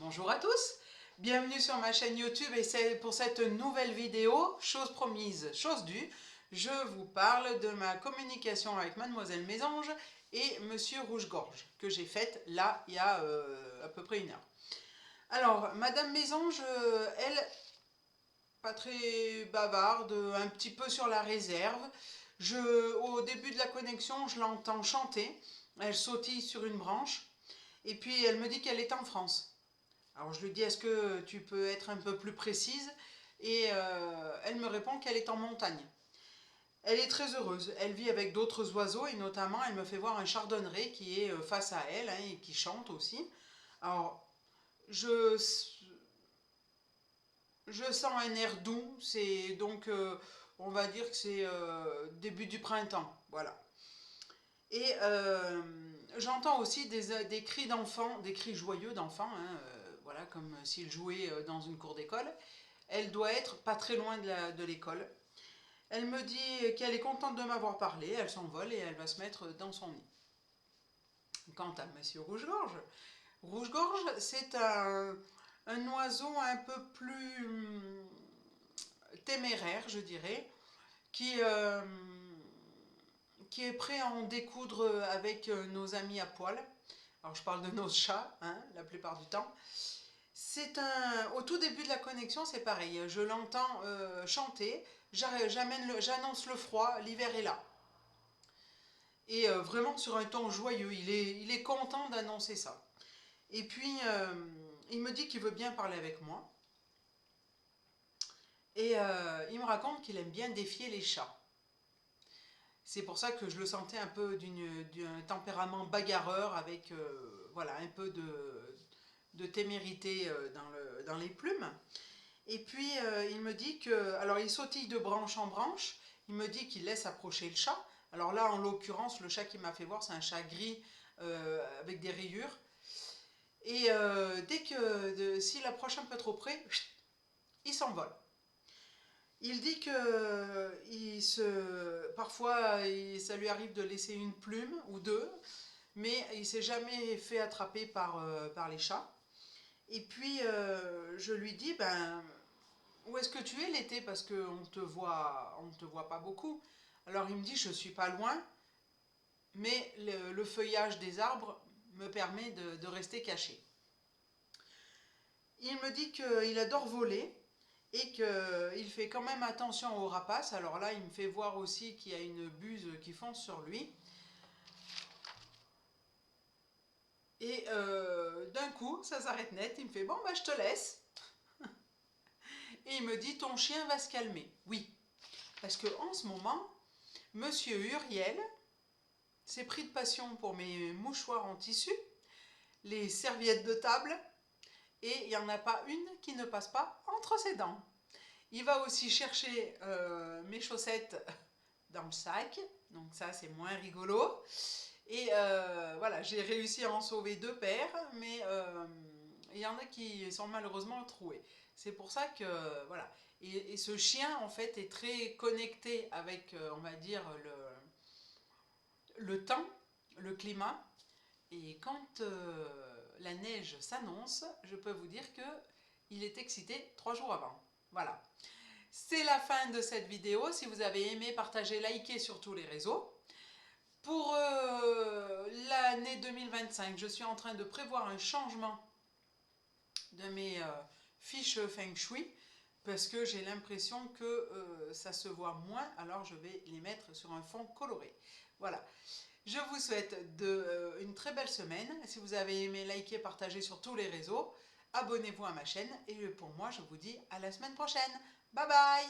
Bonjour à tous, bienvenue sur ma chaîne YouTube et c'est pour cette nouvelle vidéo, chose promise, chose due, je vous parle de ma communication avec Mademoiselle Mésange et Monsieur Rouge-Gorge que j'ai faite là il y a à peu près 1 heure. Alors Madame Mésange, elle, pas très bavarde, un petit peu sur la réserve. Au début de la connexion, je l'entends chanter, elle sautille sur une branche et puis elle me dit qu'elle est en France. Alors je lui dis, est-ce que tu peux être un peu plus précise? Et elle me répond qu'elle est en montagne. Elle est très heureuse, elle vit avec d'autres oiseaux et notamment elle me fait voir un chardonneret qui est face à elle et qui chante aussi. Alors je, je sens un air doux, c'est donc on va dire que c'est début du printemps, voilà. Et j'entends aussi des cris d'enfants, des cris joyeux d'enfants, hein, voilà, comme s'ils jouaient dans une cour d'école. Elle doit être pas très loin de l'école. Elle me dit qu'elle est contente de m'avoir parlé, elle s'envole et elle va se mettre dans son nid. Quant à Monsieur Rouge-Gorge, Rouge-Gorge, c'est un oiseau un peu plus téméraire, je dirais, qui est prêt à en découdre avec nos amis à poil. Alors je parle de nos chats, hein, la plupart du temps. Au tout début de la connexion, c'est pareil. Je l'entends chanter, j'annonce le froid, l'hiver est là. Et vraiment sur un ton joyeux, il est content d'annoncer ça. Et puis, il me dit qu'il veut bien parler avec moi. Et il me raconte qu'il aime bien défier les chats. C'est pour ça que je le sentais un peu d'un tempérament bagarreur avec voilà, un peu de témérité dans les plumes. Et puis il me dit que, alors il sautille de branche en branche, il me dit qu'il laisse approcher le chat. Alors là en l'occurrence le chat qu'il m'a fait voir c'est un chat gris avec des rayures. Et s'il approche un peu trop près, il s'envole. Il dit que parfois ça lui arrive de laisser une plume ou deux, mais il ne s'est jamais fait attraper par les chats. Et puis je lui dis, ben, où est-ce que tu es l'été? Parce qu'on ne te voit pas beaucoup. Alors il me dit, je ne suis pas loin, mais le feuillage des arbres me permet de rester caché. Il me dit qu'il adore voler et qu'il fait quand même attention aux rapaces. Alors là, il me fait voir aussi qu'il y a une buse qui fonce sur lui. Et d'un coup, ça s'arrête net. Il me fait, bon, bah, je te laisse. Et il me dit, ton chien va se calmer. Oui, parce qu'en ce moment, Monsieur Uriel s'est pris de passion pour mes mouchoirs en tissu, les serviettes de table, et il n'y en a pas une qui ne passe pas entre ses dents. Il va aussi chercher mes chaussettes dans le sac, donc ça c'est moins rigolo. Et voilà, j'ai réussi à en sauver 2 paires, mais il y en a qui sont malheureusement trouées. C'est pour ça que, voilà. Et ce chien, en fait, est très connecté avec, on va dire, le temps, le climat. Et quand la neige s'annonce, je peux vous dire qu'il est excité 3 jours avant. Voilà. C'est la fin de cette vidéo. Si vous avez aimé, partagez, likez sur tous les réseaux. Pour l'année 2025, je suis en train de prévoir un changement de mes fiches Feng Shui parce que j'ai l'impression que ça se voit moins, alors je vais les mettre sur un fond coloré. Voilà. Je vous souhaite une très belle semaine. Si vous avez aimé, likez, partagez sur tous les réseaux. Abonnez-vous à ma chaîne et pour moi, je vous dis à la semaine prochaine. Bye bye!